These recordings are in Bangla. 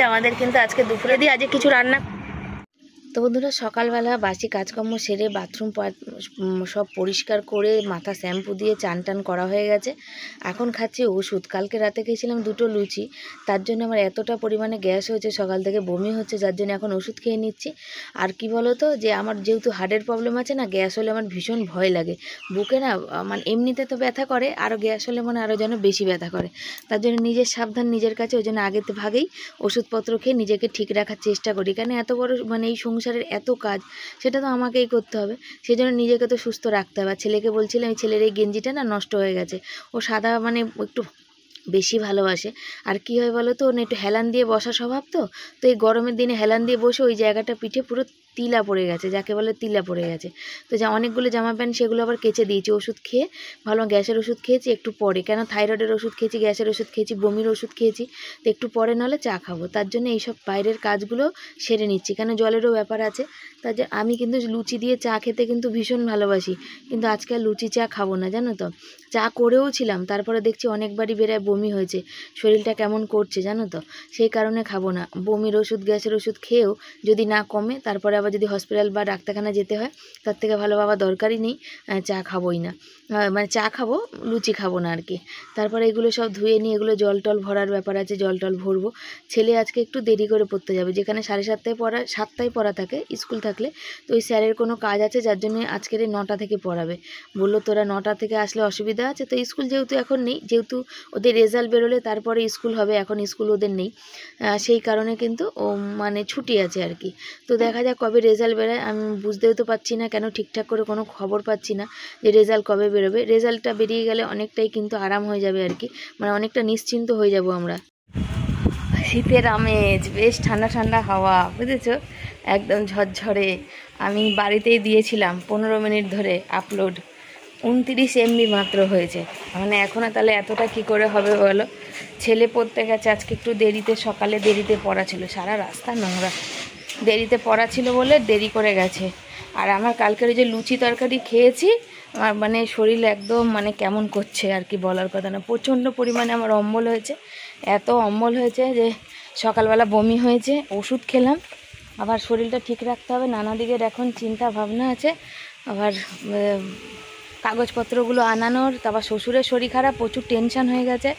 আমাদের কিন্তু আজকে দুপুরে দিয়ে আজকে কিছু রান্না। তো বন্ধুরা সকালবেলা বাসি কাজকর্ম সেরে বাথরুম সব পরিষ্কার করে মাথা শ্যাম্পু দিয়ে চান টান করা হয়ে গেছে। এখন খাচ্ছি ওষুধ। কালকে রাতে খেয়েছিলাম 2টো লুচি, তার জন্য আমার এতটা পরিমাণে গ্যাস হয়েছে, সকাল থেকে বমি হচ্ছে, যার জন্য এখন ওষুধ খেয়ে নিচ্ছি। আর কি বলো তো, যে আমার যেহেতু হার্টের প্রবলেম আছে না, গ্যাস হলে আমার ভীষণ ভয় লাগে। বুকে না মানে এমনিতে তো ব্যথা করে, আরও গ্যাস হলে মানে আরও যেন বেশি ব্যথা করে। তার জন্য নিজের সাবধান নিজের কাছে, ওই জন্য আগের ভাগেই ওষুধপত্র খেয়ে নিজেকে ঠিক রাখার চেষ্টা করি। কারণ এত বড় মানে এই সংসারের এত কাজ, সেটা তো আমাকেই করতে হবে, সেই জন্য নিজেকে তো সুস্থ রাখতে হবে। আর ছেলেকে বলছিলাম, এই ছেলের এই গেঞ্জিটা না নষ্ট হয়ে গেছে, ও সাদা মানে একটু বেশি ভালোবাসে। আর কি হয় বলো তো, ওর একটু হেলান দিয়ে বসা স্বভাব, তো এই গরমের দিনে হেলান দিয়ে বসে ওই জায়গাটা পিঠে পুরো তিলা পড়ে গেছে, যাকে বলে তিলা পড়ে গেছে। তো যা অনেকগুলো জামা প্যান্ট সেগুলো আবার কেচে দিয়েছি। ওষুধ খেয়ে ভালো, গ্যাসের ওষুধ খেয়েছি একটু পরে, কেন থাইরয়েডের ওষুধ খেয়েছি, গ্যাসের ওষুধ খেয়েছি, বমির ওষুধ খেয়েছি, তো একটু পরে নাহলে চা খাবো। তার জন্য এইসব বাইরের কাজগুলো সেরে নিচ্ছি, কেন জলেরও ব্যাপার আছে। তার যে আমি কিন্তু লুচি দিয়ে চা খেতে কিন্তু ভীষণ ভালোবাসি, কিন্তু আজকে আর লুচি চা খাবো না, জানো তো। চা করেও ছিলাম, তারপরে দেখছি অনেকবারই বেড়ায় বমি হয়েছে, শরীরটা কেমন করছে জানো তো, সেই কারণে খাবো না। বমির ওষুধ গ্যাসের ওষুধ খেয়েও যদি না কমে, তারপরে আবার যদি হসপিটাল বা ডাক্তারখানা যেতে হয়, তার থেকে ভালো বাবা দরকারই নেই, চা খাবোই না, মানে চা খাবো, লুচি খাবো না আর কি। তারপরে এগুলো সব ধুয়ে নিয়ে এগুলো জল টল ভরার ব্যাপার আছে, জল টল ভরবো। ছেলে আজকে একটু দেরি করে পড়তে যাবে, যেখানে 7:30টায় পড়া, 7টায় পড়া থাকে স্কুল থাকলে, তো ওই স্যারের কোনো কাজ আছে, যার জন্য আজকের 9টা থেকে পড়াবে। বললো তোরা 9টা থেকে আসলে অসুবিধা আছে, তো স্কুল যেহেতু এখন নেই, যেহেতু ওদের রেজাল্ট বেরোলে তারপরে স্কুল হবে, এখন স্কুল ওদের নেই, সেই কারণে কিন্তু ও মানে ছুটি আছে আর কি। তো দেখা যাক কবে রেজাল্ট বেরোয়, আমি বুঝতেও তো পারছি না, কেন ঠিকঠাক করে কোনো খবর পাচ্ছি না যে রেজাল্ট কবে বেরোবে। রেজাল্টটা বেরিয়ে গেলে অনেকটাই কিন্তু আরাম হয়ে যাবে আর কি, মানে অনেকটা নিশ্চিন্ত হয়ে যাব আমরা। শীতের আমেজ, বেশ ঠান্ডা ঠান্ডা হাওয়া, বুঝেছো, একদম ঝরঝরে। আমি বাড়িতেই দিয়েছিলাম 15 মিনিট ধরে আপলোড, 29 MB মাত্র হয়েছে, মানে এখনও তাহলে এতটা কি করে হবে বলো। ছেলে পড়তে গেছে আজকে একটু দেরিতে, সকালে দেরিতে পড়া ছিল, সারা রাস্তা নোংরা, দেরিতে পড়া ছিল বলে দেরি করে গেছে। আর আমার কালকের যে লুচি তরকারি খেয়েছি, আমার মানে শরীর একদম মানে কেমন করছে আর কি, বলার কথা না। প্রচণ্ড পরিমাণে আমার অম্বল হয়েছে, এত অম্বল হয়েছে যে সকালবেলা বমি হয়েছে, ওষুধ খেলাম, আবার শরীরটা ঠিক রাখতে হবে, নানা দিকের এখন চিন্তা ভাবনা আছে। আবার কাগজপত্রগুলো আনানোর, তারপর শ্বশুরের শরীর খারাপ, প্রচুর টেনশান হয়ে গেছে,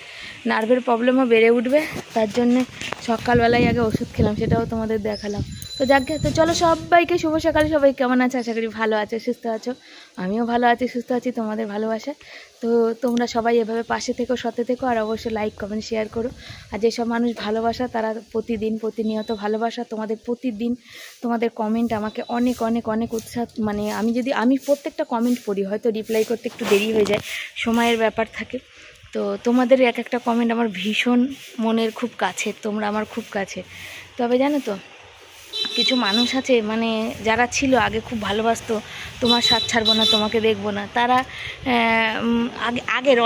নার্ভের প্রবলেমও বেড়ে উঠবে, তার জন্যে সকালবেলায় আগে ওষুধ খেলাম, সেটাও তোমাদের দেখালাম। তো যাকে, তো চলো সবাইকে শুভ সকাল। সবাই কেমন আছে, আশা করি ভালো আছে, সুস্থ আছো, আমিও ভালো আছি, সুস্থ আছি, তোমাদের ভালোবাসা। তো তোমরা সবাই এভাবে পাশে থেকো, সাথে থেকো, আর অবশ্যই লাইক কমেন্ট শেয়ার করো। আর যেসব মানুষ ভালোবাসা, তারা প্রতিদিন প্রতিনিয়ত ভালোবাসা, তোমাদের প্রতিদিন তোমাদের কমেন্ট আমাকে অনেক অনেক অনেক উৎসাহ, মানে আমি প্রত্যেকটা কমেন্ট পড়ি, হয়তো রিপ্লাই করতে একটু দেরি হয়ে যায়, সময়ের ব্যাপার থাকে, তো তোমাদের এক একটা কমেন্ট আমার ভীষণ মনের খুব কাছে, তোমরা আমার খুব কাছে। তবে জানো তো, কিছু মানুষ আছে মানে যারা ছিল আগে খুব ভালোবাসতো, তোমার সাথ ছাড়বো না, তোমাকে দেখবো না, তারা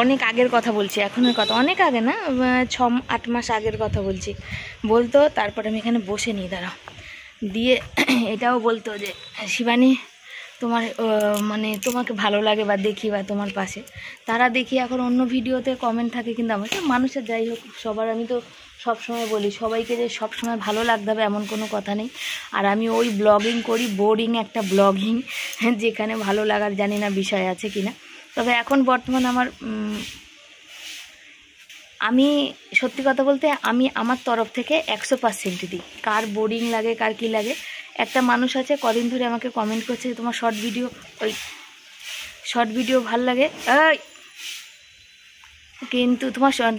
অনেক আগের কথা বলছি, এখনের কথা অনেক আগে না, 6-8 মাস আগের কথা বলতো। তারপরে আমি এখানে বসে নিই, দাঁড়াও, দিয়ে এটাও বলতো যে শিবানী তোমার মানে তোমাকে ভালো লাগে বা দেখি বা তোমার পাশে, তারা দেখি এখন অন্য ভিডিওতে কমেন্ট থাকে, কিন্তু আমাকে মানুষের যাই হোক সবার, আমি তো সবসময় বলি সবাইকে যে সবসময় ভালো লাগতে হবে এমন কোনো কথা নেই। আর আমি ওই ব্লগিং করি, বোরিং একটা ব্লগিং, যেখানে ভালো লাগার জানি না বিষয় আছে কিনা। তবে এখন বর্তমান আমি সত্যি কথা বলতে আমি আমার তরফ থেকে 100% দিই, কার বোরিং লাগে কার কী লাগে। একটা মানুষ আছে কদিন ধরে আমাকে কমেন্ট করছে তোমার শর্ট ভিডিও ভাল লাগে, কিন্তু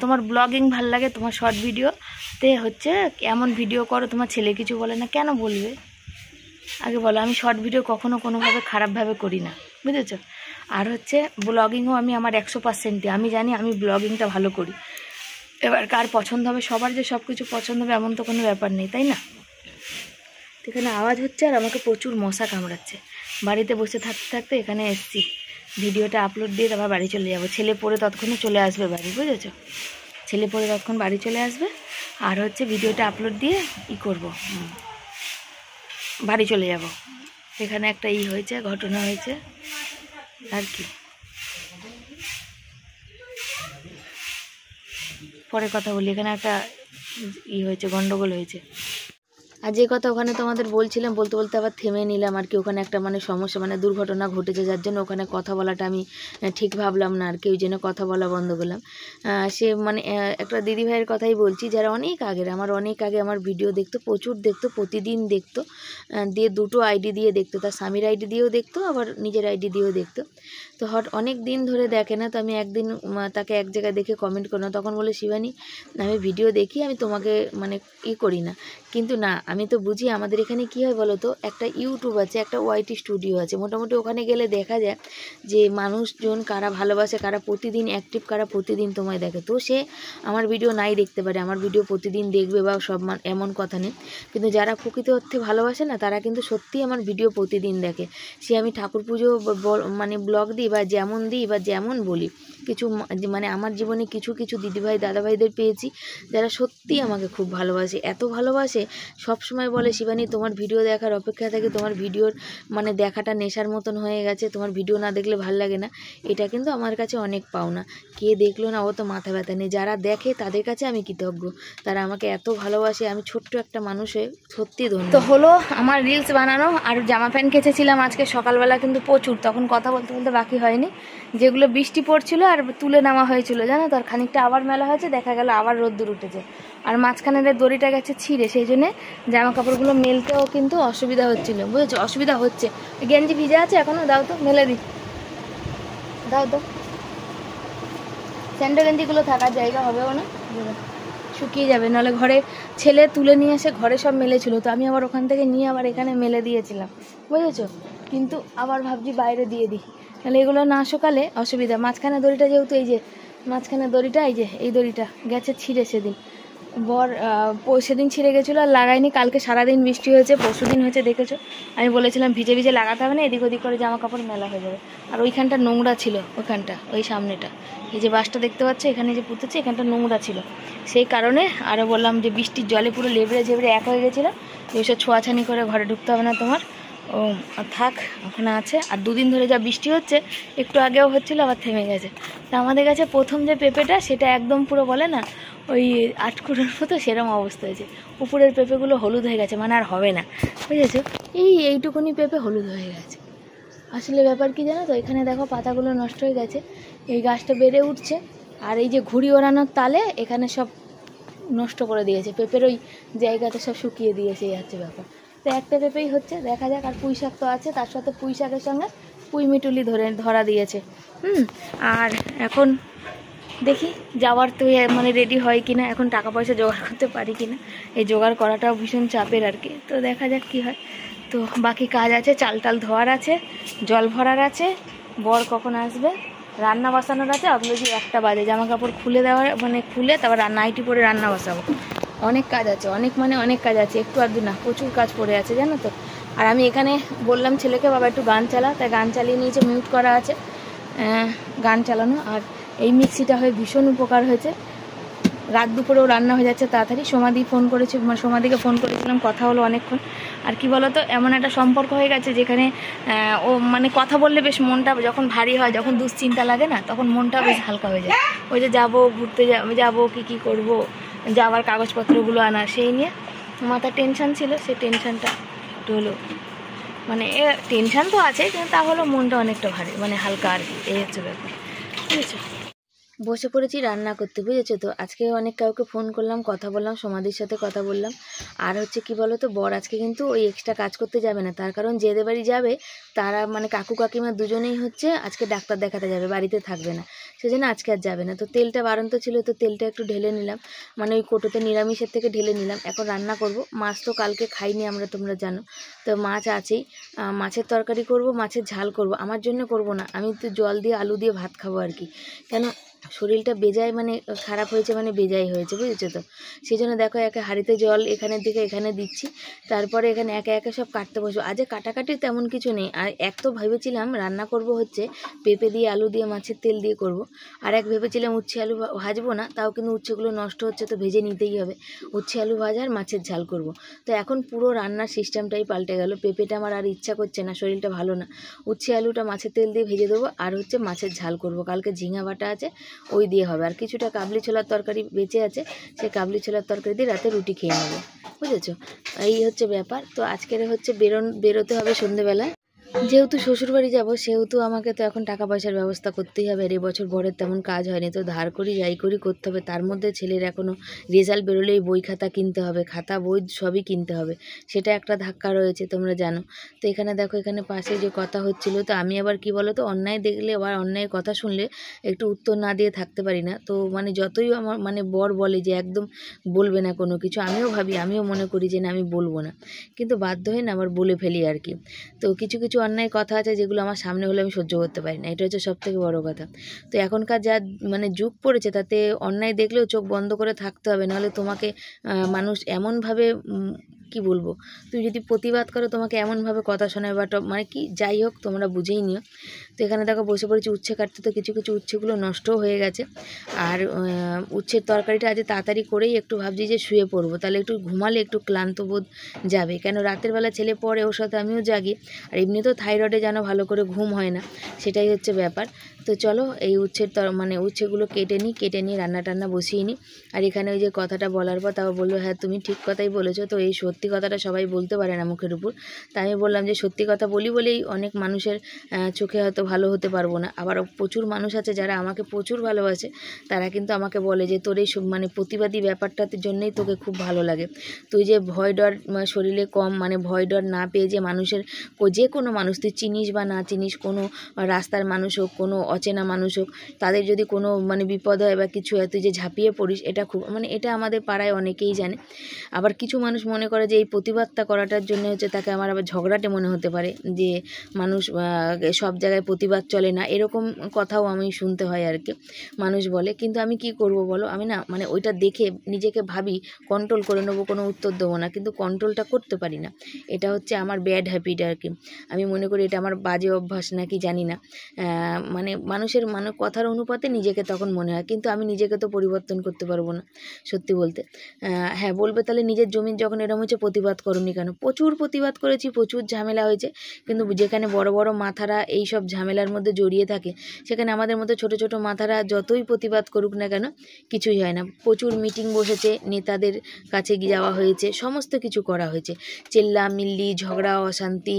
তোমার ব্লগিং ভাল লাগে, তোমার শর্ট ভিডিওতে হচ্ছে এমন ভিডিও করো, তোমার ছেলে কিছু বলে না, কেন বলবে আগে বলো। আমি শর্ট ভিডিও কখনো কোনোভাবে খারাপভাবে করি না, বুঝেছো। আর হচ্ছে ব্লগিংও আমি আমার 100% দিই, আমি জানি আমি ব্লগিংটা ভালো করি। এবার কার পছন্দ হবে, সবার যে সব কিছু পছন্দ হবে এমন তো কোনো ব্যাপার নেই, তাই না। এখানে আওয়াজ হচ্ছে আর আমাকে প্রচুর মশা কামড়াচ্ছে, বাড়িতে বসে থাকতে থাকতে এখানে এসছি, ভিডিওটা আপলোড দিয়ে তারপর বাড়ি চলে যাব। ছেলে পড়ে ততক্ষণে চলে আসবে বাড়ি, বুঝেছো, ছেলে পড়ে ততক্ষণ বাড়ি চলে আসবে, আর হচ্ছে ভিডিওটা আপলোড দিয়ে করব, বাড়ি চলে যাব। এখানে একটা হয়েছে, ঘটনা হয়েছে আর কি, পরে কথা বলি। এখানে একটা হয়েছে, গন্ডগোল হয়েছে। আর যে কথা ওখানে তোমাদের বলছিলাম, বলতে বলতে আবার থেমে নিলাম আর কি। ওখানে একটা মানে সমস্যা, মানে দুর্ঘটনা ঘটেছে, যার জন্য ওখানে কথা বলাটা আমি ঠিক ভাবলাম না আর কি, ওই জন্য কথা বলা বন্ধ করলাম। সে মানে একটা দিদিভাইয়ের কথাই বলছি, যারা অনেক আগের, অনেক আগে আমার ভিডিও দেখতো, প্রচুর দেখতো, প্রতিদিন দেখতো, দিয়ে দুটো আইডি দিয়ে দেখতো, তার স্বামীর আইডি দিয়েও দেখতো, আবার নিজের আইডি দিয়েও দেখতো। তো অনেক দিন ধরে দেখে না, তো আমি একদিন তাকে এক জায়গায় দেখে কমেন্ট করলাম, তখন বলে শিবানী আমি ভিডিও দেখি, আমি তোমাকে মানে করি না। কিন্তু না, আমি তো বুঝি আমাদের এখানে কী হয় বলো তো, একটা ইউটিউব আছে, একটা ওয়াইটি স্টুডিও আছে, মোটামুটি ওখানে গেলে দেখা যায় যে মানুষজন কারা ভালোবাসে, কারা প্রতিদিন অ্যাক্টিভ, কারা প্রতিদিন তোমায় দেখে। তো সে আমার ভিডিও নাই দেখতে পারে, আমার ভিডিও প্রতিদিন দেখবে বা সব এমন কথা নেই, কিন্তু যারা প্রকৃত অর্থে ভালোবাসে না, তারা কিন্তু সত্যিই আমার ভিডিও প্রতিদিন দেখে। সে আমি ঠাকুর পুজো মানে ব্লগ দিই বা যেমন দিই বা যেমন বলি, কিছু মানে আমার জীবনে কিছু কিছু দিদিভাই দাদাভাইদের পেয়েছি যারা সত্যিই আমাকে খুব ভালোবাসে, এত ভালোবাসে, সব সময় বলে শিবানী তোমার ভিডিও দেখার অপেক্ষা থাকে, তোমার ভিডিওর মানে দেখাটা নেশার মতন হয়ে গেছে, তোমার ভিডিও না দেখলে ভাল লাগে না। এটা কিন্তু আমার কাছে অনেক পাওনা। কে দেখলো না ও তো মাথা ব্যথা নেই, যারা দেখে তাদের কাছে আমি কৃতজ্ঞ, তারা আমাকে এত ভালোবাসে। আমি ছোট্ট একটা মানুষ হয়ে সত্যি ধন্য। তো হলো আমার রিলস বানানো, আর জামা প্যান্ট কেচেছিলাম আজকে সকালবেলা কিন্তু প্রচুর, তখন কথা বলতে বলতে বাকি হয়নি, যেগুলো বৃষ্টি পড়ছিল আর তুলে নেওয়া হয়েছিল জানো তো, আর খানিকটা আবার মেলা হয়েছে, দেখা গেল আবার রোদ্দুর উঠেছে, আর মাঝখানের দড়িটা গেছে ছিঁড়ে, সেই জন্যে জামা কাপড়গুলো মেলতেও কিন্তু অসুবিধা হচ্ছিল, বুঝেছো, অসুবিধা হচ্ছে। গেঞ্জি ভিজে আছে এখনও, দাও তো মেলে দিই, দাও তো, স্যান্ডো গেঞ্জিগুলো থাকার জায়গা হবেও না, শুকিয়ে যাবে, নাহলে ঘরে ছেলে তুলে নিয়ে এসে ঘরে সব মেলেছিল, তো আমি আবার ওখান থেকে নিয়ে আবার এখানে মেলে দিয়েছিলাম, বুঝেছো, কিন্তু আবার ভাবছি বাইরে দিয়ে দিই, তাহলে এগুলো না শুকালে অসুবিধা। মাঝখানে দড়িটা যেহেতু এই যে মাঝখানে দড়িটা, এই যে এই দড়িটা গেছে ছিঁড়ে, সেদিন সেদিন ছিঁড়ে গেছিলো আর লাগাইনি, কালকে সারাদিন বৃষ্টি হয়েছে, পরশু দিন হয়েছে দেখেছো, আমি বলেছিলাম ভিজে ভিজে লাগাতে হবে না, এদিক ওদিক করে জামা কাপড় মেলা হয়ে যাবে। আর ওইখানটা নোংরা ছিল, ওইখানটা ওই সামনেটা এই যে বাসটা দেখতে পাচ্ছ এখানে যে পুঁতেছে, এখানটা নোংরা ছিল, সেই কারণে আরও বললাম যে বৃষ্টির জলে পুরো লেবড়ে ঝেবড়ে এক হয়ে গেছিলো, ওইসব ছোঁয়াছানি করে ঘরে ঢুকতে হবে না তোমার, ও থাক ওখানে আছে। আর দুদিন ধরে যা বৃষ্টি হচ্ছে, একটু আগেও হচ্ছিলো আবার থেমে গেছে। তা আমাদের কাছে প্রথম যে পেঁপেটা, সেটা একদম পুরো বলে না ওই আটকুড়োর মতো সেরকম অবস্থা হয়েছে, উপরের পেঁপেগুলো হলুদ হয়ে গেছে, মানে আর হবে না, বুঝেছো, এইটুকুনি পেঁপে হলুদ হয়ে গেছে। আসলে ব্যাপার কি জানো তো, এখানে দেখো পাতাগুলো নষ্ট হয়ে গেছে, এই গাছটা বেড়ে উঠছে, আর এই যে ঘুড়ি ওড়ানোর তালে এখানে সব নষ্ট করে দিয়েছে, পেঁপের ওই জায়গাতে সব শুকিয়ে দিয়েছে, এই হচ্ছে ব্যাপার। তো একটা পেঁপেই হচ্ছে, দেখা যাক। আর পুঁই শাক তো আছে, তার সাথে পুঁই শাকের সঙ্গে পুঁই মিটুলি ধরা দিয়েছে। আর এখন দেখি যাওয়ার তো মানে রেডি হয় কিনা, এখন টাকা পয়সা জোগাড় করতে পারি কিনা, এই জোগাড় করাটাও ভীষণ চাপের আর কি। তো দেখা যাক কি হয়। তো বাকি কাজ আছে, চাল টাল ধোয়ার আছে, জল ভরার আছে, বর কখন আসবে, রান্না বসানোর আছে, অবলজি 1টা বাজে, জামা কাপড় খুলে দেওয়ার মানে খুলে তারপর নাইটি পরে রান্না বসাবো। অনেক কাজ আছে, অনেক কাজ আছে, একটু আধটু না, প্রচুর কাজ পড়ে আছে জানো তো। আর আমি এখানে বললাম ছেলেকে বাবা একটু গান চালা, তাই গান চালিয়ে নিয়েছে, মিউট করা আছে গান চালানো। আর এই মিক্সিটা হয়ে ভীষণ উপকার হয়েছে, রাত দুপুরেও রান্না হয়ে যাচ্ছে তাড়াতাড়ি। সমাধি ফোন করেছি, মানে সমাধিকে ফোন করেছিলাম, কথা হলো অনেকক্ষণ। আর কি বলতো, এমন একটা সম্পর্ক হয়ে গেছে যেখানে ও মানে কথা বললে বেশ মনটা যখন ভারী হয়, যখন দুশ্চিন্তা লাগে না, তখন মনটা বেশ হালকা হয়ে যায়। ওই যে যাবো ঘুরতে, যাবো কী করবো, যাওয়ার কাগজপত্রগুলো আনা, সেই নিয়ে মাথা টেনশান ছিল, সেই টেনশানটা একটু হলো, মানে টেনশান তো আছে কিন্তু তা হলো মনটা অনেকটা ভারী, মানে হালকা আর কি, এই হচ্ছে ব্যাপার, বুঝেছো। বসে পড়েছি রান্না করতে, বুঝেছো তো। আজকে অনেক কাউকে ফোন করলাম, কথা বললাম, সমাধির সাথে কথা বললাম। আর হচ্ছে কি বলো তো, বর আজকে কিন্তু ওই এক্সট্রা কাজ করতে যাবে না, তার কারণ যেদের বাড়ি যাবে তারা মানে কাকু কাকিমা দুজনেই হচ্ছে আজকে ডাক্তার দেখাতে যাবে, বাড়িতে থাকবে না, সেজন্য আজকে আর যাবে না। তো তেলটা বাড়ন্ত ছিল, তো তেলটা একটু ঢেলে নিলাম, মানে ওই কোটোতে নিরামিষের থেকে ঢেলে নিলাম। এখন রান্না করব, মাছ তো কালকে খাইনি আমরা, তোমরা জানো তো, মাছ আছেই, মাছের তরকারি করব, মাছের ঝাল করব। আমার জন্য করব না, আমি তো জল দিয়ে আলু দিয়ে ভাত খাবো আর কি, কেন শরীরটা বেজায় মানে খারাপ হয়েছে, মানে বেজায় হয়েছে, বুঝেছো তো। সেই জন্য দেখো একে হাঁড়িতে জল এখানের দিকে এখানে দিচ্ছি, তারপরে এখানে একে একে সব কাটতে বসবো। আজ কাটাকাটি তেমন কিছু নেই, আর এক তো ভেবেছিলাম রান্না করব হচ্ছে পেঁপে দিয়ে আলু দিয়ে মাছের তেল দিয়ে করব, আর এক ভেবেছিলাম উচ্ছে আলু ভাজবো না, তাও কিন্তু উচ্ছেগুলো নষ্ট হচ্ছে, তো ভেজে নিতেই হবে, উচ্ছে আলু ভাজা আর মাছের ঝাল করব। তো এখন পুরো রান্নার সিস্টেমটাই পাল্টে গেল, পেঁপেটা আমার আর ইচ্ছা করছে না, শরীরটা ভালো না, উচ্ছে আলুটা মাছের তেল দিয়ে ভেজে দেবো, আর হচ্ছে মাছের ঝাল করব। কালকে ঝিঙা বাটা আছে, ওই দিয়ে হবে। আর কিছুটা কাবলি ছোলার তরকারি বেঁচে আছে, সেই কাবলি ছোলার তরকারি দিয়ে রাতে রুটি খেয়ে নেবো, বুঝেছো? এই হচ্ছে ব্যাপার। তো আজকের হচ্ছে বেরোতে হবে সন্ধেবেলায়। যেহেতু শ্বশুরবাড়ি যাব সেহেতু আমাকে তো এখন টাকা পয়সার ব্যবস্থা করতেই হবে। আর এবছর বরের তেমন কাজ হয়নি, তো ধার করি যাই করি করতে হবে। তার মধ্যে ছেলের এখনও রেজাল্ট বেরোলেই বই খাতা কিনতে হবে, খাতা বই সবই কিনতে হবে, সেটা একটা ধাক্কা রয়েছে, তোমরা জানো। তো এখানে দেখো, এখানে পাশে যে কথা হচ্ছিল, তো আমি আবার কি বলো তো, অন্যায় দেখলে আবার অন্যায় কথা শুনলে একটু উত্তর না দিয়ে থাকতে পারি না। তো মানে যতই আমার মানে বর বলে যে একদম বলবে না কোনো কিছু, আমিও ভাবি, আমিও মনে করি যে না আমি বলবো না, কিন্তু বাধ্য হয়ে না আবার বলে ফেলি আর কি। তো কিছু কিছু অন্যায় কথা আছে যেগুলো আমার সামনে হলে আমি সহ্য করতে পারি না, এটা হচ্ছে সবথেকে বড় কথা। তো এখনকার যা মানে যুগ পড়েছে, তাতে অন্যায় দেখলেও চোখ বন্ধ করে থাকতে হবে, নাহলে তোমাকে মানুষ এমনভাবে কি বলবো, তুই যদি প্রতিবাদ করো তোমাকে এমনভাবে কথা শোনায় বা মানে কি, যাই হোক তোমরা বুঝেই নিও। তো এখানে দেখো বসে পড়েছি উচ্ছে কাটতে, তো কিছু কিছু উচ্ছেগুলো নষ্টও হয়ে গেছে। আর উচ্ছের তরকারিটা আজ তাড়াতাড়ি করেই একটু ভাবছি যে শুয়ে পড়বো, তাহলে একটু ঘুমালে একটু ক্লান্ত বোধ যাবে, কেন রাতের বেলা ছেলে পড়ে, ওর সাথে আমিও জাগি। আর এমনিতেও থাইরয়েডে যেন ভালো করে ঘুম হয় না, সেটাই হচ্ছে ব্যাপার। তো চলো এই মানে উচ্ছেগুলো কেটে নিই রান্না টান্না বসিয়ে নিই। আর এখানে ওই যে কথাটা বলার পর তাও বললো হ্যাঁ তুমি ঠিক কথাই বলেছো। তো এই সত্যি কথাটা সবাই বলতে পারে না মুখের উপর, তাই আমি বললাম যে সত্যি কথা বলি বলেই অনেক মানুষের চোখে হয়তো ভালো হতে পারবো না। আবার প্রচুর মানুষ আছে যারা আমাকে প্রচুর ভালোবাসে, তারা কিন্তু আমাকে বলে যে তোর এই মানে প্রতিবাদী ব্যাপারটার জন্যই তোকে খুব ভালো লাগে। তুই যে ভয় ডর শরীরে কম, মানে ভয় ডর না পেয়ে যে মানুষের, যে কোনো মানুষ তুই চিনিস বা না চিনিস, কোনো রাস্তার মানুষ হোক, কোনো অচেনা মানুষ হোক, তাদের যদি কোনো মানে বিপদ হয় বা কিছু হয়, তুই যে ঝাঁপিয়ে পড়িস, এটা খুব মানে এটা আমাদের পাড়ায় অনেকেই জানে। আবার কিছু মানুষ মনে করে যে এই প্রতিবাদটা করাটার জন্য হচ্ছে তাকে আমার আবার ঝগড়াটে মনে হতে পারে, যে মানুষ সব জায়গায় প্রতিবাদ চলে না, এরকম কথাও আমি শুনতে হয় আর কি, মানুষ বলে। কিন্তু আমি কি করব বলো, আমি না মানে ওইটা দেখে নিজেকে ভাবি কন্ট্রোল করে নেবো, কোনো উত্তর দেবো না, কিন্তু কন্ট্রোলটা করতে পারি না। এটা হচ্ছে আমার ব্যাড হ্যাবিট আর কি। আমি মনে করি এটা আমার বাজে অভ্যাস নাকি জানি না, মানে মানুষের কথার অনুপাতে নিজেকে তখন মনে হয়, কিন্তু আমি নিজেকে তো পরিবর্তন করতে পারবো না সত্যি বলতে। হ্যাঁ বলবে তাহলে নিজের জমির যখন এরকম হচ্ছে প্রতিবাদ করোনি কেন? প্রচুর প্রতিবাদ করেছি, প্রচুর ঝামেলা হয়েছে, কিন্তু যেখানে বড় বড় মাথারা এই সব ঝামেলার মধ্যে জড়িয়ে থাকে, সেখানে আমাদের মতো ছোট ছোট মাথারা যতই প্রতিবাদ করুক না কেন কিছুই হয় না। প্রচুর মিটিং বসেছে, নেতাদের কাছে যাওয়া হয়েছে, সমস্ত কিছু করা হয়েছে, চিল্লামিল্লি ঝগড়া অশান্তি,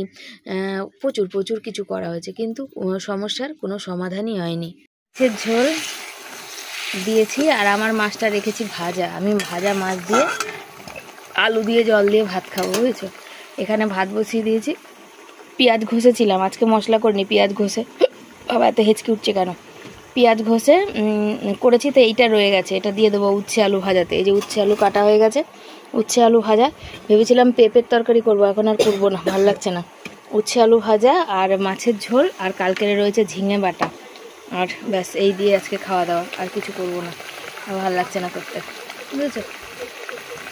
প্রচুর প্রচুর কিছু করা হয়েছে, কিন্তু সমস্যার কোনো সমাধানই হয়নি। সে ঝোল দিয়েছি আর আমার মাছটা রেখেছি ভাজা, আমি ভাজা মাছ দিয়ে আলু দিয়ে জল দিয়ে ভাত খাবো, বুঝেছো? এখানে ভাত বসিয়ে দিয়েছি, পেঁয়াজ ঘষেছিলাম, আজকে মশলা করিনি, পেঁয়াজ ঘষে, বাবা এত হেঁচকি উঠছে কেন, পেঁয়াজ ঘষে করেছি, তো এইটা রয়ে গেছে, এটা দিয়ে দেবো উচ্ছে আলু ভাজাতে। এই যে উচ্ছে আলু কাটা হয়ে গেছে, উচ্ছে আলু ভাজা, ভেবেছিলাম পেঁপের তরকারি করবো, এখন আর করবো না, ভালো লাগছে না। উচ্ছে আলু ভাজা আর মাছের ঝোল, আর কালকের রয়েছে ঝিঙে বাটা, আর ব্যাস এই দিয়ে আজকে খাওয়া দাওয়া, আর কিছু করবো না, আর ভালো লাগছে না করতে, বুঝেছো?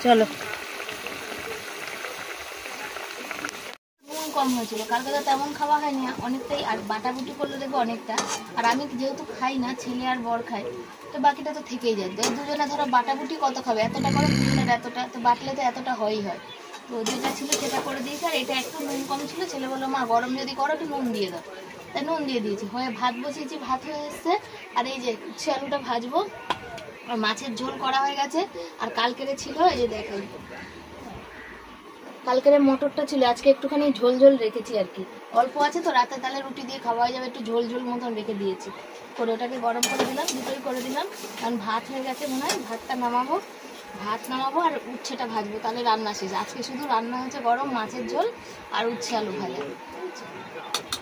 চলো। কম হয়েছিল কালকে, তো তেমন খাওয়া হয়নি অনেকটাই, আর বাটাবুটি করলে দেখবো অনেকটা, আর আমি যেহেতু খাই না, ছেলে আর বর খাই, তো বাকিটা তো থেকেই যায়। দুজনে ধরো বাটাবুটি কত খাবে, এতটা করে দুজনের এতটা, তো বাটলে তো এতটা হয়ই হয়, তো যেটা ছিল সেটা করে দিয়েছি। আর এটা একটু নুন কম ছিল, ছেলে বললো মা গরম যদি করো একটু নুন দিয়ে দাও, তাই নুন দিয়ে দিয়েছি। হয়ে ভাত বসিয়েছি, ভাত হয়ে এসছে, আর এই যে উচ্ছে আলুটা ভাজবো, আর মাছের ঝোল করা হয়ে গেছে। আর কালকের ছিল, এই যে দেখাই, কালকের মটরটা ছিল, আজকে একটুখানি ঝোল ঝোল রেখেছি আর কি, অল্প আছে তো, রাতে তাহলে রুটি দিয়ে খাওয়া হয়ে যাবে, একটু ঝোল ঝোল মতন রেখে দিয়েছি, করে ওটাকে গরম করে দিলাম, দুটোই করে দিলাম। কারণ ভাত হয়ে গেছে মনে হয়, ভাতটা নামাবো, ভাত নামাবো আর উচ্ছেটা ভাজবো, তাহলে রান্না শেষ। আজকে শুধু রান্না হচ্ছে গরম মাছের ঝোল আর উচ্ছে আলু ভাজা,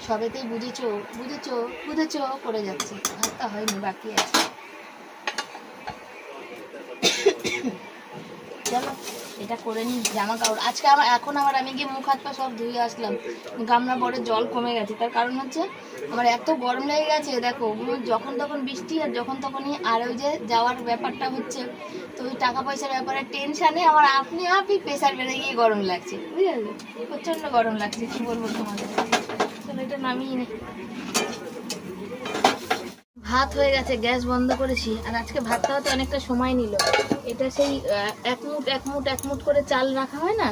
সবেতেই বুঝেছো বুঝেছো বুঝেছো করে যাচ্ছে, ভাতটা হয়নি, বাকি আছে। চলো এটা করে নিই, জামা কাপড় আজকে এখন আমি গিয়ে মুখ হাত পা সব ধুয়ে আসলাম, গামলা বড় জল কমে গেছে, তার কারণ হচ্ছে আমার এত গরম লেগে গেছে, দেখো যখন তখন বৃষ্টি আর যখন তখনই, আর ওই যে যাওয়ার ব্যাপারটা হচ্ছে, তো ওই টাকা পয়সার ব্যাপারে টেনশানে আমার আপনি প্রেশার বেড়ে গিয়ে গরম লাগছে, বুঝলে, প্রচণ্ড গরম লাগছে, কি বলবো তোমাদের। চলো এটা নামিয়ে নি। ভাত হয়ে গেছে, গ্যাস বন্ধ করেছি, আর আজকে ভাতটা হতে অনেকটা সময় নিল। এটা সেই এক মুঠ করে চাল রাখা হয় না,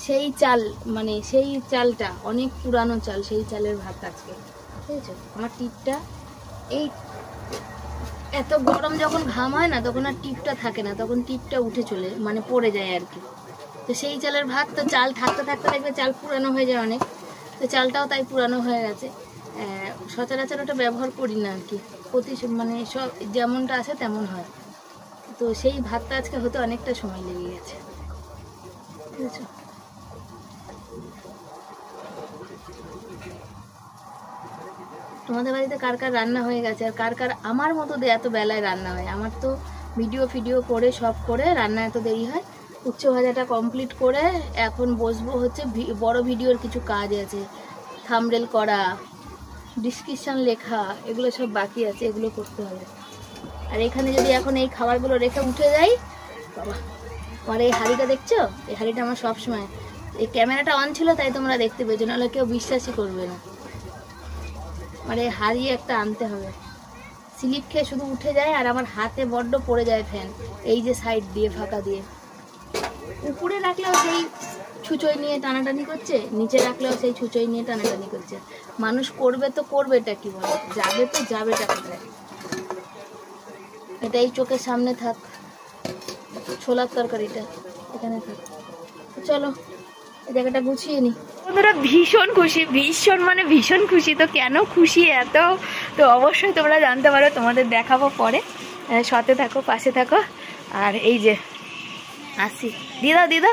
সেই চাল, মানে সেই চালটা অনেক পুরানো চাল, সেই চালের ভাত আজকে, বুঝেছো? আমার টিপটা এই এত গরম যখন ঘাম হয় না তখন আর টিপটা থাকে না, তখন টিপটা উঠে চলে মানে পড়ে যায় আর কি। তো সেই চালের ভাত, তো চাল থাকতে থাকতে দেখবে চাল পুরানো হয়ে যায় অনেক, তো চালটাও তাই পুরানো হয়ে গেছে। সচরাচর ওটা ব্যবহার করি না আর কি, মানে সব যেমনটা আছে তেমন হয়। তো সেই ভাতটা আজকে হতে অনেকটা সময় লেগে গেছে, বুঝেছো। তোমাদের বাড়িতে কার কার রান্না হয়ে গেছে, আর কার কার আমার মতো এত বেলায় রান্না হয়? আমার তো ভিডিও করে সব করে রান্না এত দেরি হয়। উচ্চ ভাজাটা কমপ্লিট করে এখন বসবো হচ্ছে বড় ভিডিওর কিছু কাজ আছে, থাম্বনেল করা, ডিসক্রিপশন লেখা, এগুলো সব বাকি আছে, এগুলো করতে হবে। আর এখানে যদি এখন এই খাবারগুলো রেখে উঠে যাই, বাবা আমার এই হাঁড়িটা দেখছো, এই হাঁড়িটা আমার সবসময়, এই ক্যামেরাটা অন ছিল তাই তোমরা দেখতে পেয়েছো, নাহলে কেউ বিশ্বাসই করবে না। মানে হাঁড়ি একটা আনতে হবে, স্লিপ খেয়ে শুধু উঠে যায় আর আমার হাতে বড্ড পড়ে যায় ফ্যান, এই যে সাইড দিয়ে ফাঁকা দিয়ে। উপরে রাখলেও সেই ছুঁচোই নিয়ে টানাটানি করছে, নিচে রাখলেও সেই ছুঁচোই নিয়ে টানাটানি করছে। মানুষ করবে তো করবে, এটা কি বলে, যাবে তো যাবেটা কোথায়? এটা এই চোখের সামনে থাক, ছোলার তরকারিটা এখানে থাক। চলো এই জায়গাটা গুছিয়ে নি। বন্ধুরা ভীষণ খুশি, ভীষণ মানে ভীষণ খুশি। তো কেন খুশি এত, তো অবশ্যই তোমরা জানতে পারো, তোমাদের দেখাবো পরে, সাথে থাকো, পাশে থাকো। আর এই যে আসি, দিদা দিদা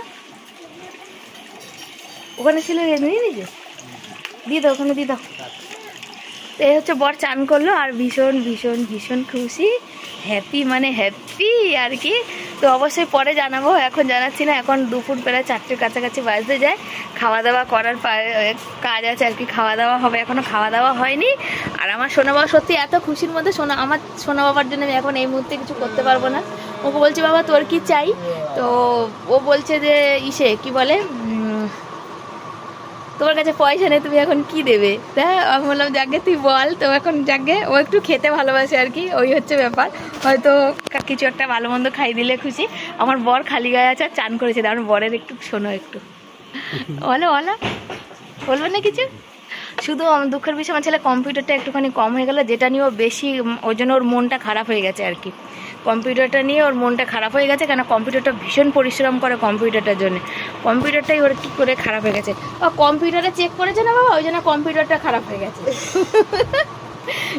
ওখানে ছিল, নিয়ে নিজে দিদা ওখানে দিদা। তো এই হচ্ছে বর চান করলো, আর ভীষণ ভীষণ ভীষণ খুশি, হ্যাপি মানে হ্যাপি আর কি। তো অবশ্যই পরে জানাবো, এখন জানাচ্ছি না। এখন দুপুর প্রায় 4টের কাছাকাছি বাজতে যায়, খাওয়া দাওয়া করার কাজ আছে আর কি, খাওয়া দাওয়া হবে, এখনো খাওয়া দাওয়া হয়নি। আর আমার সোনা বাবা সত্যি এত খুশির মধ্যে, আমার সোনা বাবার জন্য আমি এখন এই মুহূর্তে কিছু করতে পারবো না। ওকে বলছি বাবা তোর কি চাই, তো ও বলছে যে ইসে কি বলে, তোমার কাছে পয়সা নেই, তুমি এখন কি দেবে? হ্যাঁ আমি বললাম যাকে তুই বল। তো এখন যাকে ও একটু খেতে ভালোবাসে আর কি, ওই হচ্ছে ব্যাপার। হয়তো কিছু একটা ভালো মন্দ খাই দিলে খুশি। আমার বর খালি গায়ে আছে, চান করেছে, আমার বরের একটু শোনো, একটু বলো বলো, বলবো না কিছু। শুধু আমার দুঃখের বিষয়, আমার ছেলে কম্পিউটারটা একটুখানি কম হয়ে গেল, যেটা নিয়ে ও বেশি, ওই জন্য ওর মনটা খারাপ হয়ে গেছে আর কি। কম্পিউটারটা নিয়ে ওর মনটা খারাপ হয়ে গেছে, কেন কম্পিউটারটা ভীষণ পরিশ্রম করে কম্পিউটারটার জন্য, কম্পিউটারটাই ওর কী করে খারাপ হয়ে গেছে। ও কম্পিউটারে চেক করেছে না বাবা, ওই জন্য কম্পিউটারটা খারাপ হয়ে গেছে।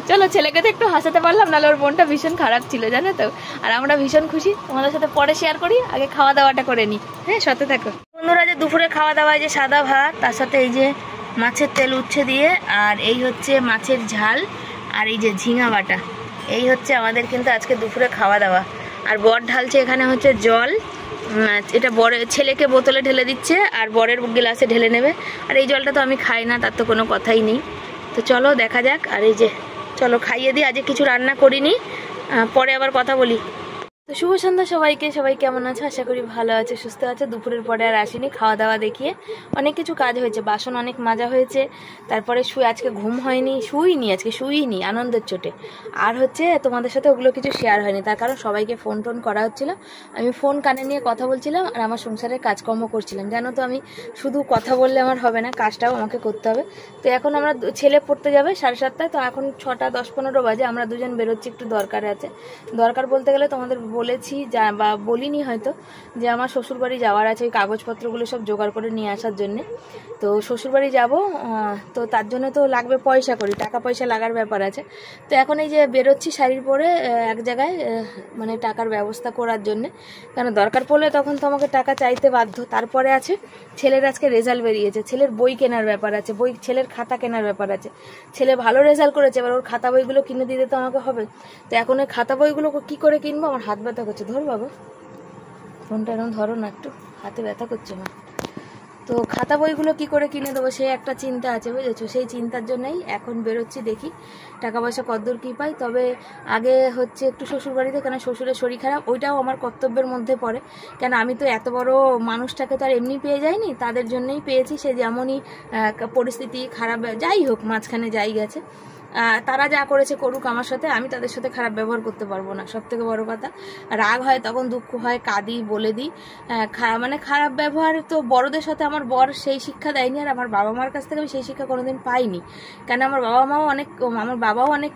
চলো ছেলেকে তো একটু হাসাতে পারলাম, নাহলে ওর মনটা ভীষণ খারাপ ছিল জানো তো। আর আমরা ভীষণ খুশি, তোমাদের সাথে পরে শেয়ার করি, আগে খাওয়া দাওয়াটা করে নিই। হ্যাঁ সাথে থাকো বন্ধুরা। যে দুপুরে খাওয়া দাওয়া, যে সাদা ভাত, তার সাথে এই যে মাছের তেল উচ্ছে দিয়ে, আর এই হচ্ছে মাছের ঝাল, আর এই যে ঝিঙা বাটা, এই হচ্ছে আমাদের কিন্তু আজকে দুপুরে খাওয়া দাওয়া। আর বর ঢালছে এখানে হচ্ছে জল, এটা বরের ছেলেকে বোতলে ঢেলে দিচ্ছে, আর বরের গ্লাসে ঢেলে নেবে। আর এই জলটা তো আমি খাই না, তার তো কোনো কথাই নেই। তো চলো দেখা যাক। আর এই যে চলো খাইয়ে দিই, আজকে কিছু রান্না করিনি, পরে আবার কথা বলি। তো শুভ সন্ধ্যা সবাইকে, সবাই কেমন আছে? আশা করি ভালো আছে, সুস্থ আছে। দুপুরের পরে আর আসিনি, খাওয়া দাওয়া দেখিয়ে অনেক কিছু কাজ হয়েছে, বাসন অনেক মাজা হয়েছে, তারপরে আজকে ঘুম হয়নি, শুইনি আনন্দের চোটে। আর হচ্ছে তোমাদের সাথে ওগুলো কিছু শেয়ার হয়নি, তার কারণ সবাইকে ফোন টোন করা হচ্ছিল, আমি ফোন কানে নিয়ে কথা বলছিলাম, আর আমার সংসারের কাজকর্ম করছিলাম। জানো তো আমি শুধু কথা বললে আমার হবে না, কাজটাও আমাকে করতে হবে। তো এখন আমরা ছেলে পড়তে যাবে 7:30, তো এখন 6টা 10-15 বাজে, আমরা দুজন বেরোচ্ছি, একটু দরকার আছে। দরকার বলতে গেলে তোমাদের বলেছি বা বলিনি হয়তো, যে আমার শ্বশুরবাড়ি যাওয়ার আছে, ওই কাগজপত্রগুলো সব জোগাড় করে নিয়ে আসার জন্যে। তো শ্বশুরবাড়ি যাব, তো তার জন্য তো লাগবে পয়সা করি, টাকা পয়সা লাগার ব্যাপার আছে। তো এখন এই যে বেরোচ্ছি শাড়ি পরে এক জায়গায়, মানে টাকার ব্যবস্থা করার জন্যে, কারণ দরকার পড়লে তখন তো আমাকে টাকা চাইতে বাধ্য। তারপরে আছে ছেলের আজকে রেজাল্ট বেরিয়েছে, ছেলের বই কেনার ব্যাপার আছে, ছেলের খাতা কেনার ব্যাপার আছে। ছেলে ভালো রেজাল্ট করেছে, এবার ওর খাতা বইগুলো কিনে দিতে তো আমাকে হবে। তো এখন ওই খাতা বইগুলো কী করে কিনবো? আমার হাত ব্যথা করছে, ধর বাবা ফোনটা এরকম ধরো না, একটু হাতে ব্যথা করছে আমার। তো খাতা বইগুলো কি করে কিনে দেবো, সেই একটা চিন্তা আছে, বুঝেছো। সেই চিন্তার জন্যই এখন বেরোচ্ছি, দেখি টাকা পয়সা কতদূর কী পাই। তবে আগে হচ্ছে একটু শ্বশুরবাড়িতে, কেন শ্বশুরের শরীর খারাপ, ওইটাও আমার কর্তব্যের মধ্যে পড়ে। কেন আমি তো এত বড় মানুষটাকে তো আর এমনি পেয়ে যাইনি, তাদের জন্যই পেয়েছি। সে যেমনই পরিস্থিতি খারাপ যাই হোক, মাঝখানে যাই গেছে, তারা যা করেছে করুক আমার সাথে, আমি তাদের সাথে খারাপ ব্যবহার করতে পারবো না। সব থেকে বড় কথা, রাগ হয় তখন, দুঃখ হয়, কাঁদি, বলে দিই। মানে খারাপ ব্যবহার তো বড়দের সাথে আমার বর সেই শিক্ষা দেয়নি, আর আমার বাবা মার কাছ থেকে আমি সেই শিক্ষা কোনোদিন পাইনি। কেন আমার বাবাও অনেক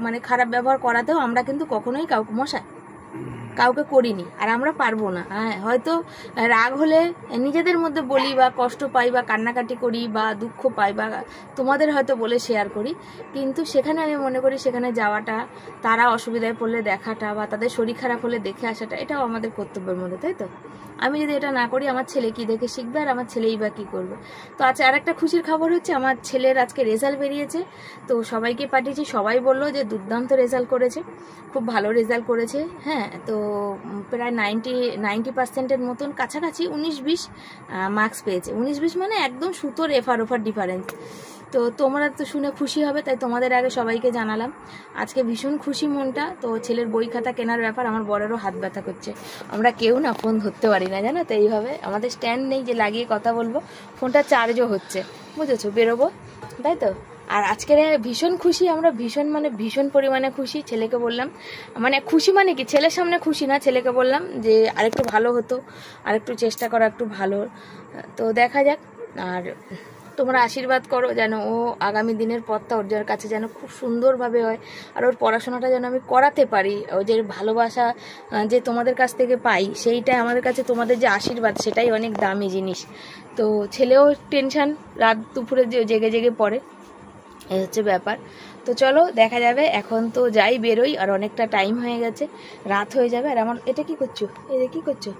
মানে খারাপ ব্যবহার করাতেও আমরা কিন্তু কখনোই কাউকে করিনি, আর আমরা পারবো না। হয়তো রাগ হলে নিজেদের মধ্যে বলি, বা কষ্ট পাই, বা কান্নাকাটি করি, বা দুঃখ পাই, বা তোমাদের হয়তো বলে শেয়ার করি, কিন্তু সেখানে আমি মনে করি সেখানে যাওয়াটা, তারা অসুবিধায় পড়লে দেখাটা, বা তাদের শরীর খারাপ হলে দেখে আসাটা, এটাও আমাদের কর্তব্যের মধ্যে, তাই তো? আমি যদি এটা না করি আমার ছেলে কি দেখে শিখবে, আর আমার ছেলেই বা কী করবে? তো আচ্ছা, আর একটা খুশির খবর হচ্ছে, আমার ছেলের আজকে রেজাল্ট বেরিয়েছে। তো সবাইকে পাঠিয়েছি, সবাই বললো যে দুর্দান্ত রেজাল্ট করেছে, খুব ভালো রেজাল্ট করেছে। হ্যাঁ, তো প্রায় 90% মতন কাছাকাছি 19-20 মার্কস পেয়েছে। 19-20 মানে একদম সুতোর এফার ওফার ডিফারেন্স। তো তোমরা তো শুনে খুশি হবে, তাই তোমাদের আগে সবাইকে জানালাম। আজকে ভীষণ খুশি মনটা। তো ছেলের বই খাতা কেনার ব্যাপার, আমার বড়েরও হাত ব্যথা করছে। আমরা কেউ না ফোন ধরতে পারি না, জানো তো? এইভাবে আমাদের স্ট্যান্ড নেই যে লাগিয়ে কথা বলবো, ফোনটা চার্জও হচ্ছে, বুঝেছো? বেরোবো, তাই তো? আর আজকের ভীষণ খুশি আমরা, ভীষণ পরিমাণে খুশি। ছেলেকে বললাম, মানে খুশি মানে কি, ছেলের সামনে খুশি না, ছেলেকে বললাম যে আরেকটু ভালো হতো, আরেকটু চেষ্টা করা একটু ভালো। তো দেখা যাক, আর তোমরা আশীর্বাদ করো যেন ও আগামী দিনের পথটা ওর যার কাছে যেন খুব সুন্দরভাবে হয়, আর ওর পড়াশোনাটা যেন আমি করাতে পারি। ও যে ভালোবাসা যে তোমাদের কাছ থেকে পাই, সেইটাই আমাদের কাছে, তোমাদের যে আশীর্বাদ, সেটাই অনেক দামি জিনিস। তো ছেলেও টেনশান, রাত দুপুরে জেগে জেগে পড়ে, এই হচ্ছে ব্যাপার। তো চলো দেখা যাবে, এখন তো যাই, বেরোই, আর অনেকটা টাইম হয়ে গেছে, রাত হয়ে যাবে। আর আমার এটা কি করছো, এই কি করছো,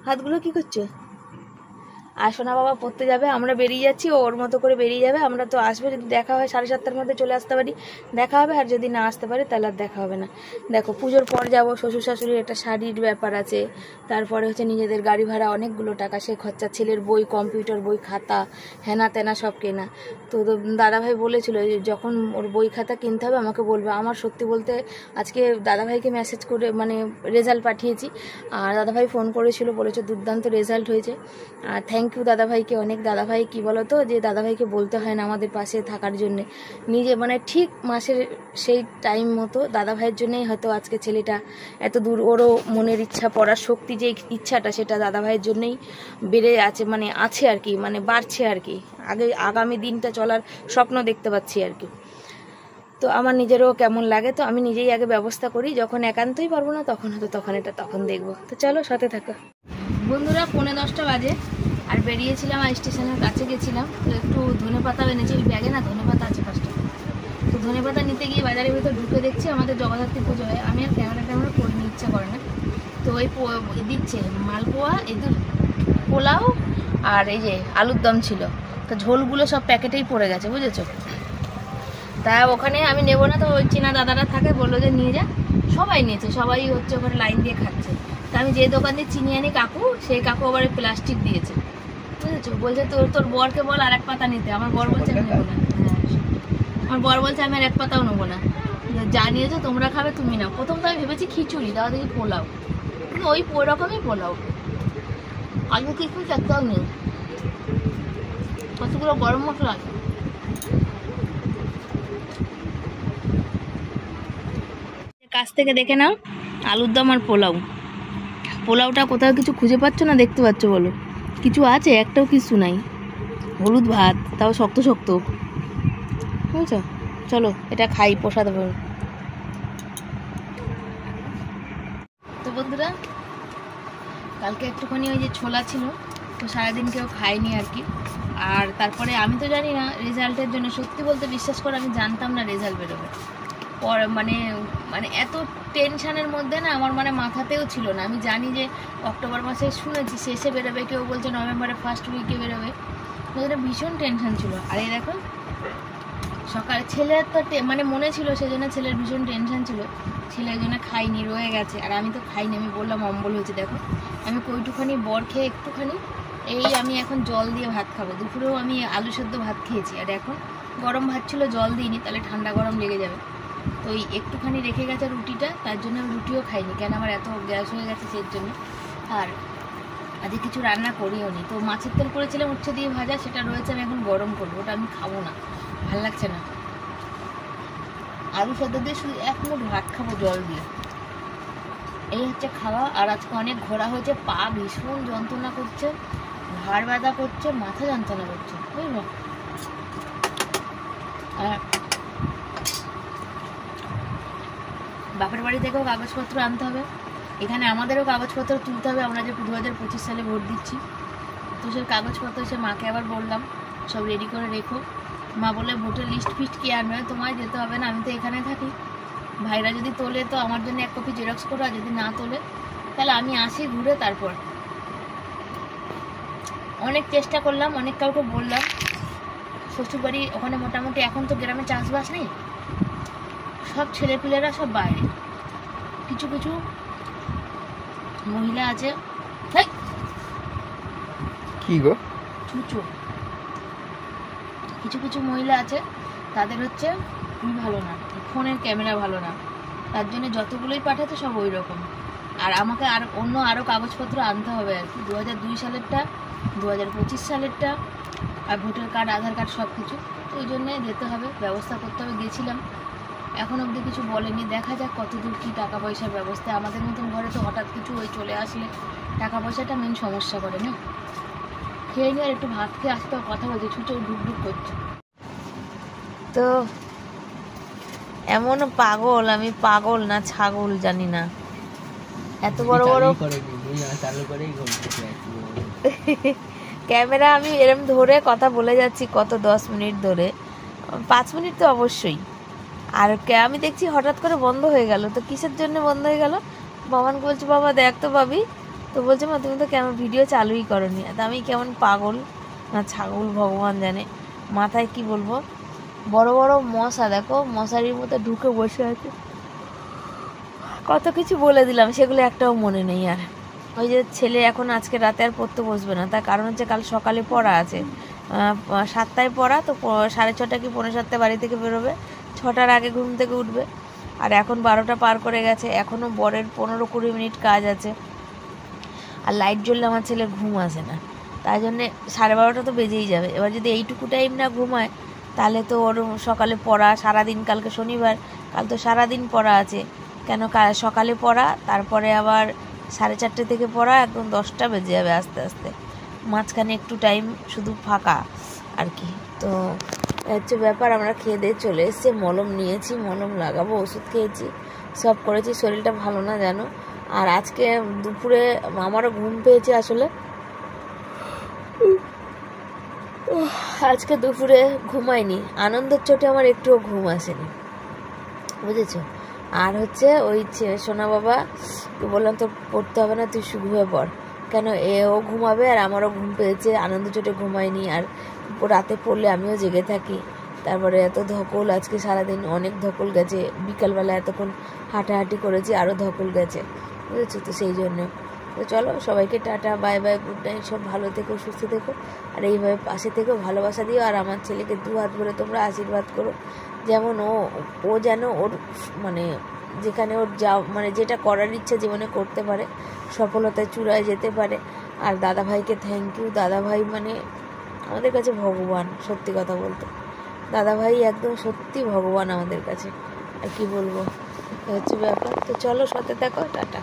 হাতগুলো কি করছো? আর সোনা বাবা পড়তে যাবে, আমরা বেরিয়ে যাচ্ছি, ওর মতো করে বেরিয়ে যাবে। আমরা তো আসবে, যদি দেখা হয় 7:30-র মধ্যে চলে আসতে পারি, দেখা হবে, আর যদি না আসতে পারি তাহলে আর দেখা হবে না। দেখো, পুজোর পর যাবো, শ্বশুর শাশুড়ির একটা শাড়ির ব্যাপার আছে, তারপরে হচ্ছে নিজেদের গাড়ি ভাড়া অনেকগুলো টাকা, সে খরচা, ছেলের বই, কম্পিউটার বই, খাতা, হেনা তেনা সব কেনা। তো দাদাভাই বলেছিল যখন ওর বই খাতা কিনতে হবে আমাকে বলবে। আমার সত্যি বলতে আজকে দাদাভাইকে মেসেজ করে, মানে রেজাল্ট পাঠিয়েছি, আর দাদাভাই ফোন করেছিল, বলেছে দুর্দান্ত রেজাল্ট হয়েছে। আর থ্যাংক ইউ দাদাভাইকে অনেক। দাদাভাই কি বলো তো, যে দাদাভাইকে বলতে হয় না আমাদের পাশে থাকার জন্যে, নিজে মানে ঠিক মাসের সেই টাইম মতো দাদাভাইয়ের জন্যই হয়তো আজকে ছেলেটা এত দূর, ওরও মনের ইচ্ছা, পড়ার শক্তি, যে ইচ্ছাটা, সেটা দাদাভাইয়ের জন্যই বেড়ে আছে, মানে আছে আর কি, মানে বাড়ছে আর কি, আগামী দিনটা চলার স্বপ্ন দেখতে পাচ্ছি আর কি। তো আমার নিজেরও কেমন লাগে, তো আমি নিজেই আগে ব্যবস্থা করি, যখন একান্তই পারবো না তখন হয়তো তখন দেখবো। তো চলো, সাথে থাকো বন্ধুরা। 9:45 বাজে, আর বেরিয়েছিলাম, আর স্টেশনের কাছে গেছিলাম। তো একটু ধনেপাতা এনেছি, ওই ব্যাগে না ধনেপাতা আছে 5টা। তো ধনেপাতা নিতে গিয়ে বাজারের ভিতর ঢুকে দেখছি আমাদের জগদ্ধাত্রী পুজো হয়। আমি আর ক্যামেরা করিনি, ইচ্ছা করে না। তো ওই দিচ্ছে মালপোয়া, এদের পোলাও, আর এই যে আলুর দম ছিল। তো ঝোলগুলো সব প্যাকেটেই পড়ে গেছে, বুঝেছো? তা ওখানে আমি নেবো না, তো ওই চেনা দাদারা থাকে, বললো যে নিয়ে যা। সবাই নিয়েছে, সবাই হচ্ছে ওখানে লাইন দিয়ে খাচ্ছে। তা আমি যে দোকান দিয়ে চিনি আনি কাকু, সেই কাকু আবার প্লাস্টিক দিয়েছে, বুঝেছো? বলছে তোর বরকে বল আর 1 পাতা নিতে। আমার বর বলছে আমি নেবো না। আমার বর বলছে আমি আর 1 পাতাও নেবো না, যা নিয়েছো তোমরা খাবে, তুমি নাও। প্রথম তো আমি ভেবেছি খিচুড়ি, দাদা দেখি পোলাও, কিন্তু ওই রকমই পোলাও, আলু কিছু একটাও নেই, কতগুলো গরম মশলা আছে। কাছ থেকে দেখে নাও, আলুর দম আর পোলাওটা কোথাও কিছু খুঁজে পাচ্ছ না, দেখতে পাচ্ছ বলো? কিছু আছে? একটাও কিছু নাই। হলুদ ভাত, তাও শক্ত শক্ত, বুঝছো? চলো এটা খাই, প্রসাদ হবে। তো বন্ধুরা, কালকে একটুখানি ওই যে ছোলা ছিল, তো সারাদিন কেউ খায়নি আর কি। আর তারপরে আমি তো জানি না রেজাল্টের জন্য, সত্যি বলতে বিশ্বাস করে আমি জানতাম না রেজাল্ট বেরোবে। মানে এত টেনশানের মধ্যে না, আমার মানে মাথাতেও ছিল না। আমি জানি যে অক্টোবর মাসে শুনেছি শেষে বেরোবে, কেউ বলছে নভেম্বরের ফার্স্ট উইকে বেরোবে, তো ভীষণ টেনশন ছিল। আর এই দেখো সকালে ছেলের তো মানে মনে ছিল, সেজন্য ছেলের ভীষণ টেনশন ছিল, ছেলে ওই জন্য খাইনি, রয়ে গেছে। আর আমি তো খাইনি, আমি বললাম অম্বল হয়েছে। দেখো আমি কইটুখানি বর খেয়ে একটুখানি, আমি এখন জল দিয়ে ভাত খাবো। দুপুরেও আমি আলু সেদ্ধ ভাত খেয়েছি, আর এখন গরম ভাত ছিল, জল দিইনি, তাহলে ঠান্ডা গরম লেগে যাবে। তো ওই একটুখানি রেখে গেছে রুটিটা, তার জন্য আমি রুটিও খাইনি, কেন আমার এত গ্যাস হয়ে গেছে সেই জন্য। আর আজকে কিছু রান্না করিও নি। তো মাছের তেল করেছিলাম উচ্ছে দিয়ে ভাজা, সেটা রয়েছে, আমি এখন গরম করবো, ওটা আমি খাবো না, ভাল লাগছে না। আলু সেদ্ধ দিয়ে শুধু এক মুঠ ভাত খাবো জল দিয়ে। এই হচ্ছে খাওয়া। আর আজকে অনেক ঘোরা হয়েছে, পা ভীষণ যন্ত্রণা করছে, ঘাড় ব্যথা করছে, মাথা যন্ত্রণা করছে, বুঝলো। আর বাপের বাড়ি থেকেও কাগজপত্র আনতে হবে, এখানে আমাদেরও কাগজপত্র তুলতে হবে। আমরা যে 2025 সালে ভোট দিচ্ছি, তো সেই কাগজপত্র সে মাকে আবার বললাম সব রেডি করে রেখো। মা বলে ভোটের লিস্ট ফিস্ট কি আনবে, তোমায় যেতে হবে না, আমি তো এখানে থাকি। ভাইরা যদি তোলে তো আমার জন্য এক কপি জেরক্স করো, আর যদি না তোলে তাহলে আমি আসি ঘুরে। তারপর অনেক চেষ্টা করলাম, অনেক কাউকে বললাম। শ্বশুরবাড়ি ওখানে মোটামুটি এখন তো গ্রামে চাষবাস নেই, সব ছেলেপিলেরা সব বাইরে। কিছু কিছু মহিলা আছে, কি গো চুচো, কিছু কিছু মহিলা আছে তাদের হচ্ছে ভালো না, ফোনের ক্যামেরা ভালো না, তার জন্য যতগুলোই পাঠাতে সব ওই রকম। আর আমাকে আর অন্য আরও কাগজপত্র আনতে হবে আর কি, 2002 সালেরটা, 2025 সালেরটা, আর ভোটার কার্ড, আধার কার্ড, সব কিছু। তো ওই জন্যে যেতে হবে, ব্যবস্থা করতে হবে। গেছিলাম, এখন অবধি কিছু বলেনি, দেখা যাক কতদূর কী টাকা পয়সার ব্যবস্থা। আমাদের মতন ঘরে তো হঠাৎ কিছু ওই চলে আসলে টাকা পয়সাটা মেন সমস্যা করে না। খেয়ে নিয়ে আর একটু ভাত খেয়ে আসতে কথা বলছে, ছুটে ঢুকঢুক করছে। তো এমন পাগল, আমি পাগল না ছাগল জানি না, এত বড় বড় ক্যামেরা আমি এরম ধরে কথা বলে যাচ্ছি কত 10 মিনিট ধরে, 5 মিনিট তো অবশ্যই। আর আমি দেখছি হঠাৎ করে বন্ধ হয়ে গেল, তো কিসের জন্য বন্ধ হয়ে গেল? বাবানকে বলছি বাবা দেখ তো ভাবি, তো বলছে মা তুমি তো কেমন ভিডিও চালুই করনি। তা আমি কেমন পাগল না ছাগল ভগবান জানে। মাথায় কি বলবো, বড় বড় মশা দেখো, মশারির মতো ঢুকে বসে আছে। কত কিছু বলে দিলাম, সেগুলো একটাও মনে নেই। আর ওই যে ছেলে এখন আজকে রাতে আর পড়তে বসবে না, তার কারণ হচ্ছে কাল সকালে পড়া আছে, 7টায় পড়া, তো 6:30 কি 7:45 বাড়ি থেকে বেরোবে, 6টার আগে ঘুম থেকে উঠবে। আর এখন 12টা পার করে গেছে, এখনও বরের 15-20 মিনিট কাজ আছে। আর লাইট জ্বললে আমার ছেলের ঘুম আসে না, তাই জন্যে 12:30 তো বেজেই যাবে। এবার যদি এইটুকু টাইম না ঘুমায় তাহলে তো ওর সকালে পড়া, সারাদিন, কালকে শনিবার, কাল তো সারাদিন পড়া আছে। কেন সকালে পড়া, তারপরে আবার 4:30 থেকে পড়া, একদম 10টা বেজে যাবে আস্তে আস্তে। মাঝখানে একটু টাইম শুধু ফাঁকা আর কি। তো হচ্ছে ব্যাপার। আমরা খেয়ে দিয়ে চলে এসেছি, মলম নিয়েছি, মলম লাগাবো, ওষুধ খেয়েছি, সব করেছি। শরীরটা ভালো না জানো। আর আজকে দুপুরে আমারও ঘুম পেয়েছে আসলে, আজকে দুপুরে ঘুমাইনি, আনন্দের চোটে আমার একটুও ঘুম আসেনি, বুঝেছো। আর হচ্ছে ওই সোনা বাবা বললাম তো পড়তে হবে না, তুই ঘুমিয়ে পড়। কেন ও ঘুমাবে আর আমারও ঘুম পেয়েছে, আনন্দ চোটে ঘুমাইনি। আর রাতে পড়লে আমিও জেগে থাকি। তারপরে এত ধকল, আজকে সারাদিন অনেক ধকল গেছে, বিকালবেলা এতক্ষণ হাঁটাহাঁটি করেছি, আরও ধকল গেছে, বুঝেছো। তো সেই জন্য তো চলো, সবাইকে tata, bye bye, good night, সব ভালো থেকো, সুস্থ থেকো, আর এইভাবে পাশে থেকো, ভালোবাসা দিও। আর আমার ছেলেকে 2 হাত ভরে তোমরা আশীর্বাদ করো, যেমন ও যেন ওর মানে যেখানে ওর মানে যেটা করার ইচ্ছা জীবনে করতে পারে, সফলতায় চূড়ায় যেতে পারে। আর দাদাভাইকে থ্যাংক ইউ, দাদাভাই মানে আমাদের কাছে ভগবান, সত্যি কথা বলতে দাদাভাই একদম সত্যি ভগবান আমাদের কাছে। আর কি বলবো, হচ্ছে ব্যাপার। তো চলো, সাথে থাকো, টাটা।